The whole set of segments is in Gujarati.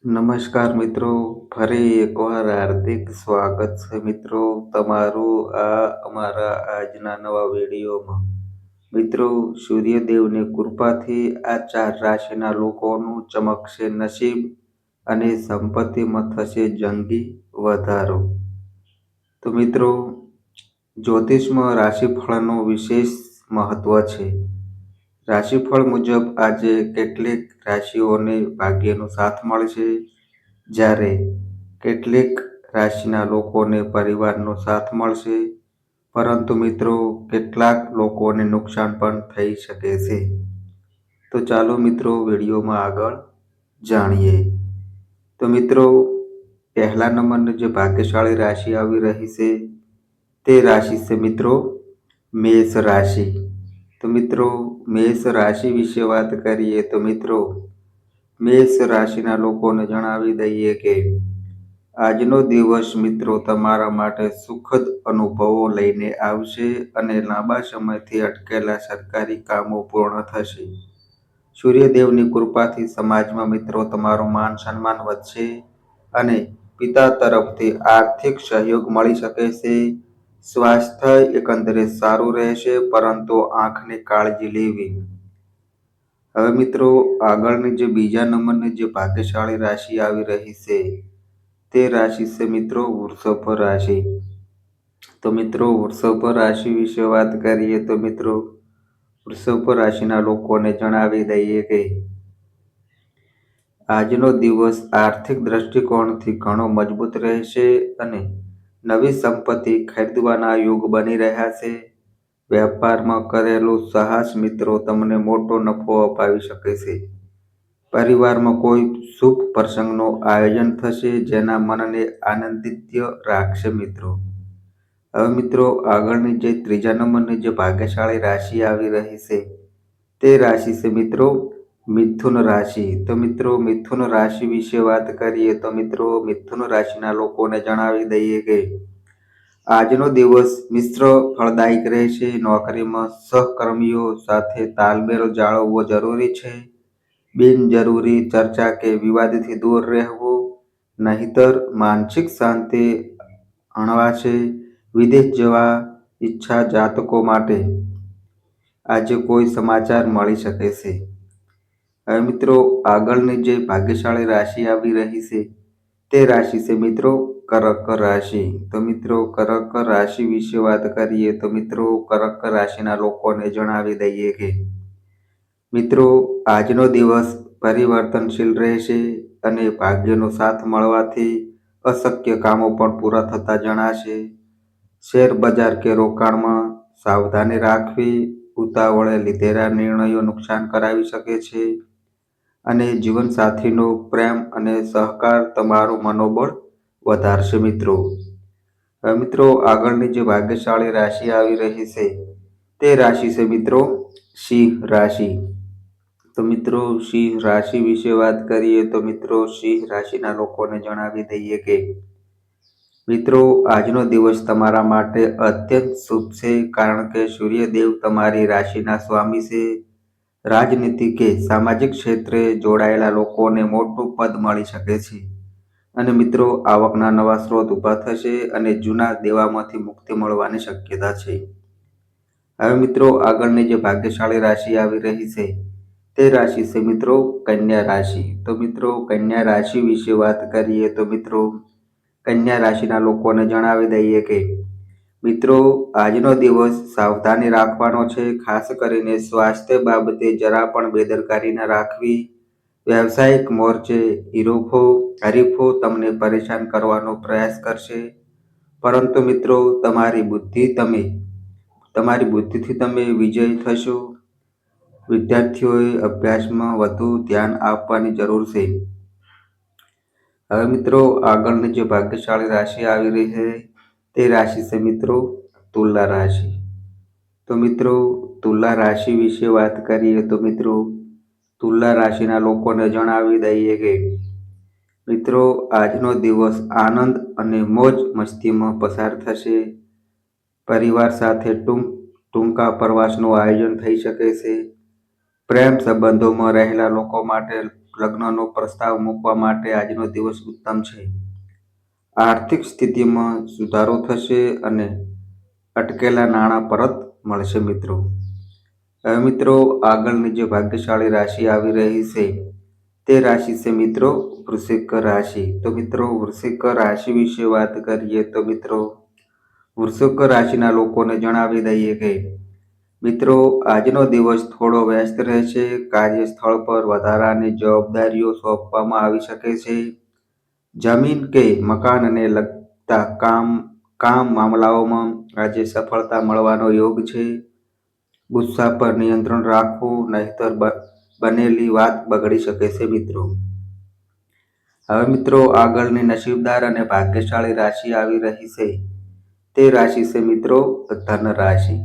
નમસ્કાર મિત્રો, ફરી એકવાર હાર્દિક સ્વાગત છે મિત્રો તમારું અમારા આજના નવા વિડીયોમાં. મિત્રો, સૂર્યદેવની કૃપાથી આ 4 રાશિના લોકોનું ચમકશે નસીબ અને સંપત્તિમાં થશે જંગી વધારો. તો મિત્રો, જ્યોતિષમાં રાશિફળનું વિશેષ મહત્વ છે. રાશિફળ મુજબ આજે કેટલીક રાશિઓને ભાગ્યનો સાથ મળશે, જ્યારે કેટલીક રાશિના લોકોને પરિવારનો સાથ મળશે, પરંતુ મિત્રો કેટલાક લોકોને નુકસાન પણ થઈ શકે છે. તો ચાલો મિત્રો વિડીયોમાં આગળ જાણીએ. તો મિત્રો, પહેલા નંબરની જે ભાગ્યશાળી રાશિ આવી રહી છે તે રાશિ છે મિત્રો મેષ રાશિ. તો મિત્રો, મેષ રાશિ વિશે વાત કરીએ તો મિત્રો, મેષ રાશિના લોકોને જણાવી દઈએ કે આજનો દિવસ મિત્રો તમારા માટે સુખદ અનુભવો લઈને આવશે અને લાંબા સમયથી અટકેલા સરકારી કામો પૂર્ણ થશે. સૂર્યદેવની કૃપાથી સમાજમાં મિત્રો તમારું માન સન્માન વધશે અને પિતા તરફથી આર્થિક સહયોગ મળી શકે છે. સ્વાસ્થ્ય એકંદરે સારું રહેશે, પરંતુ આંખની કાળજી લેવી. હવે મિત્રો, આગળની જે બીજા નંબરની જે ભાગ્યશાળી રાશિ આવી રહી છે તે રાશિ છે મિત્રો વૃષભ રાશિ. તો મિત્રો, વૃષભ રાશિ વિશે વાત કરીએ તો મિત્રો, વૃષભ રાશિના લોકોને જણાવી દઈએ કે આજનો દિવસ આર્થિક દ્રષ્ટિકોણથી ઘણો મજબૂત રહેશે અને નવી સંપત્તિ ખરીદવાના યોગ બની રહ્યા છે. વેપારમાં કરેલું સાહસ મિત્રો તમને મોટો નફો અપાવી શકે છે. પરિવારમાં કોઈ શુભ પ્રસંગનું આયોજન થશે, જેના મનને આનંદિત રાખશે મિત્રો. હવે મિત્રો, આગળની જે ત્રીજા નંબરની જે ભાગ્યશાળી રાશિ આવી રહી છે તે રાશિ છે મિત્રો મિથુન રાશિ. તો મિત્રો, મિથુન રાશિ વિશે વાત કરીએ તો મિત્રો, મિથુન રાશિના લોકોને જણાવી દઈએ કે આજનો દિવસ મિશ્ર ફળદાયક રહેશે. નોકરીમાં સહકર્મીઓ સાથે તાલમેલ જાળવવો જરૂરી છે. બિનજરૂરી ચર્ચા કે વિવાદથી દૂર રહેવું, નહીંતર માનસિક શાંતિ અણવાશે. વિદેશ જવા ઈચ્છા જાતકો માટે આજે કોઈ સમાચાર મળી શકે છે. હવે મિત્રો, આગળની જે ભાગ્યશાળી રાશિ આવી રહી છે તે રાશિ છે મિત્રો કર્ક રાશિ. તો મિત્રો, કર્ક રાશિ વિશે વાત કરીએ તો મિત્રો, કર્ક રાશિના લોકોને જણાવી દઈએ કે મિત્રો આજનો દિવસ પરિવર્તનશીલ રહેશે અને ભાગ્યનો સાથ મળવાથી અશક્ય કામો પણ પૂરા થતા જણાશે. શેર બજાર કે રોકાણમાં સાવધાની રાખવી, ઉતાવળે લીધેલા નિર્ણયો નુકસાન કરાવી શકે છે અને જીવનસાથીનો પ્રેમ અને સહકાર તમારું મનોબળ વધારશે મિત્રો. હવે મિત્રો, આગળની જે ભાગ્યશાળી રાશિ આવી રહી છે તે રાશિ છે મિત્રો સિંહ રાશિ. તો મિત્રો, સિંહ રાશિ વિશે વાત કરીએ તો મિત્રો, સિંહ રાશિના લોકોને જણાવી દઈએ કે મિત્રો આજનો દિવસ તમારા માટે અત્યંત શુભ છે, કારણ કે સૂર્યદેવ તમારી રાશિના સ્વામી છે. રાજનીતિ કે સામાજિક ક્ષેત્રે જોડાયેલા લોકોને મોટું પદ મળી શકે છે અને મિત્રો આવકના નવા સ્ત્રોત ઊભા થશે અને જૂના દેવામાંથી મુક્તિ મળવાની શક્યતા છે. હવે મિત્રો, આગળની જે ભાગ્યશાળી રાશિ આવી રહી છે તે રાશિ છે મિત્રો કન્યા રાશિ. તો મિત્રો, કન્યા રાશિ વિશે વાત કરીએ તો મિત્રો, કન્યા રાશિના લોકોને જણાવી દઈએ કે મિત્રો આજનો દિવસ સાવધાની રાખવાનો છે. ખાસ કરીને સ્વાસ્થ્ય બાબતે જરા પણ બેદરકારી ન રાખવી. વ્યવસાયિક મોરચે હરીફો તમને પરેશાન કરવાનો પ્રયાસ કરશે, પરંતુ મિત્રો તમારી બુદ્ધિથી તમે વિજય થશો. વિદ્યાર્થીઓએ અભ્યાસમાં વધુ ધ્યાન આપવાની જરૂર છે. હવે મિત્રો, આગળની જે ભાગ્યશાળી રાશિ આવી રહી છે તે રાશિ છે મિત્રો તુલા રાશિ. તો મિત્રો, તુલા રાશિ વિશે વાત કરીએ તો મિત્રો, તુલા રાશિના લોકોને જણાવી દઈએ કે મિત્રો આજનો દિવસ આનંદ અને મોજ મસ્તીમાં પસાર થશે. પરિવાર સાથે ટૂંકા પ્રવાસનું આયોજન થઈ શકે છે. પ્રેમ સંબંધોમાં રહેલા લોકો માટે લગ્નનો પ્રસ્તાવ મૂકવા માટે આજનો દિવસ ઉત્તમ છે. આર્થિક સ્થિતિમાં સુધારો થશે અને અટકેલા નાણાં પરત મળશે મિત્રો. હવે મિત્રો આગળની જે ભાગ્યશાળી રાશિ આવી રહી છે તે રાશિ છે મિત્રો વૃશ્ચિક રાશિ. તો મિત્રો વૃશ્ચિક રાશિ વિશે વાત કરીએ તો મિત્રો વૃશ્ચિક રાશિના લોકોને જણાવી દઈએ કે મિત્રો આજનો દિવસ થોડો વ્યસ્ત રહેશે. કાર્યસ્થળ પર વધારાની જવાબદારીઓ સોંપવામાં આવી શકે છે. જમીન કે મકાનને લગતા કામ મામલાઓમાં આજે સફળતા મળવાનો યોગ છે. ગુસ્સા પર નિયંત્રણ રાખવું, નહીંતર બનેલી વાત બગડી શકે છે મિત્રો. હવે મિત્રો આગળની નસીબદાર અને ભાગ્યશાળી રાશિ આવી રહી છે તે રાશિ છે મિત્રો ધન રાશિ.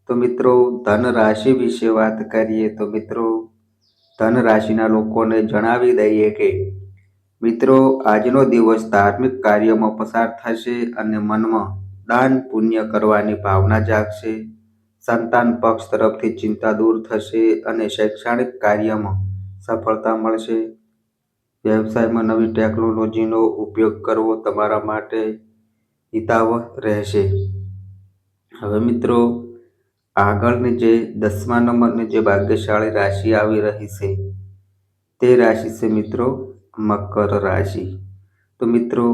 તો મિત્રો ધન રાશિ વિશે વાત કરીએ તો મિત્રો ધન રાશિના લોકોને જણાવી દઈએ કે મિત્રો આજનો દિવસ ધાર્મિક કાર્યમાં પસાર થશે અને મનમાં દાન પુણ્ય કરવાની ભાવના જાગશે. સંતાન પક્ષ તરફથી ચિંતા દૂર થશે અને શૈક્ષણિક કાર્યમાં સફળતા મળશે. વ્યવસાયમાં નવી ટેકનોલોજીનો ઉપયોગ કરવો તમારા માટે હિતાવહ રહેશે. હવે મિત્રો આગળની જે 10મા નંબરની જે ભાગ્યશાળી રાશિ આવી રહી છે તે રાશિ છે મિત્રો મકર રાશિ. તો મિત્રો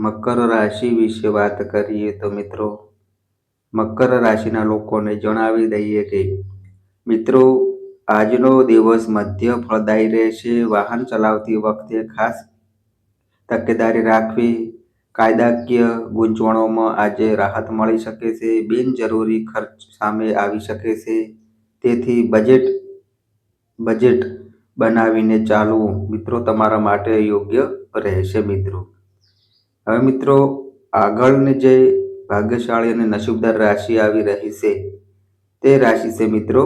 મકર રાશિ વિશે વાત કરીએ તો મિત્રો મકર રાશિના લોકોને જણાવી દઈએ કે મિત્રો આજનો દિવસ મધ્ય ફળદાયી રહેશે. વાહન ચલાવતી વખતે ખાસ તકેદારી રાખવી. કાયદાકીય ગૂંચવણોમાં આજે રાહત મળી શકે છે. બિનજરૂરી ખર્ચ સામે આવી શકે છે. તેથી બજેટ બનાવીને ચાલવું મિત્રો તમારા માટે યોગ્ય રહેશે મિત્રો. હવે મિત્રો આગળની જે ભાગ્યશાળી અને નસીબદાર રાશિ આવી રહી છે તે રાશિ છે મિત્રો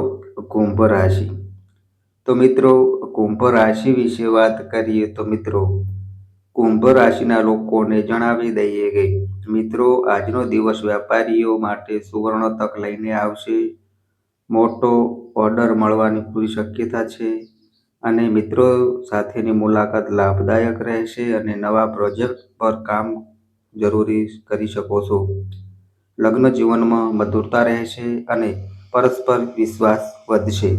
કુંભ રાશિ. તો મિત્રો કુંભ રાશિ વિશે વાત કરીએ તો મિત્રો કુંભ રાશિના લોકોને જણાવી દઈએ કે મિત્રો આજનો દિવસ વેપારીઓ માટે સુવર્ણ તક લઈને આવશે. મોટો ઓર્ડર મળવાની પૂરી શક્યતા છે અને મિત્રો સાથેની મુલાકાત લાભદાયક રહેશે અને નવા પ્રોજેક્ટ પર કામ જરૂરી કરી શકો છો. લગ્ન જીવનમાં મધુરતા રહેશે અને પરસ્પર વિશ્વાસ વધશે.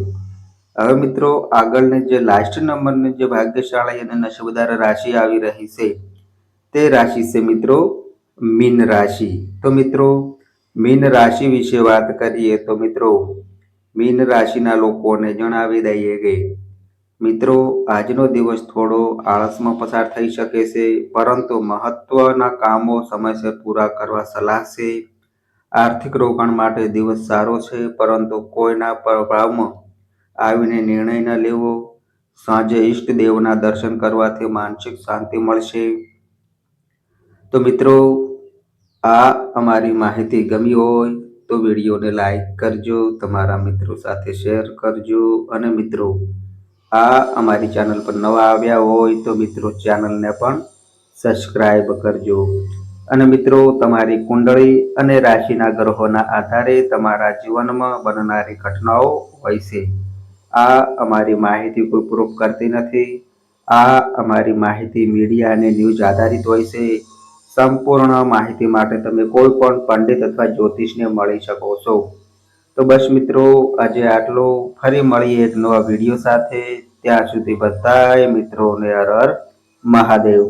હવે મિત્રો આગળની જે લાસ્ટ નંબરની જે ભાગ્યશાળી અને નસીબદાર રાશિ આવી રહી છે તે રાશિ છે મિત્રો મીન રાશિ. તો મિત્રો મીન રાશિ વિશે વાત કરીએ તો મિત્રો મીન રાશિના લોકોને જણાવી દઈએ કે મિત્રો આજનો દિવસ થોડો આળસમાં પસાર થઈ શકે છે, પરંતુ મહત્વના કામો સમયસર પૂરા કરવા સલાહ છે. આર્થિક રોકાણ માટે દિવસ સારો છે, પરંતુ કોઈના પ્રભાવમાં આવીને નિર્ણય ન લેવો. સાંજે ઈષ્ટ દેવના દર્શન કરવાથી માનસિક શાંતિ મળશે. તો મિત્રો આ અમારી માહિતી ગમી હોય તો વિડીયોને લાઈક કરજો, તમારા મિત્રો સાથે શેર કરજો અને મિત્રો આ અમારી ચેનલ પર નવા આવ્યા હોય તો મિત્રો ચેનલને પણ સબસ્ક્રાઈબ કરજો. અને મિત્રો તમારી કુંડળી અને રાશિના ગ્રહોના આધારે તમારા જીવનમાં બનનારી ઘટનાઓ હોય છે. આ અમારી માહિતી કોઈ પ્રૂફ કરતી નથી. આ અમારી માહિતી મીડિયા અને ન્યૂઝ આધારિત હોય છે. સંપૂર્ણ માહિતી માટે તમે કોઈ પણ પંડિત અથવા જ્યોતિષને મળી શકો છો. તો બસ મિત્રો આજે આટલો. ફરી મળીએ એક નવા વિડીયો સાથે. ત્યાં સુધી બધાય મિત્રોને હર હર મહાદેવ.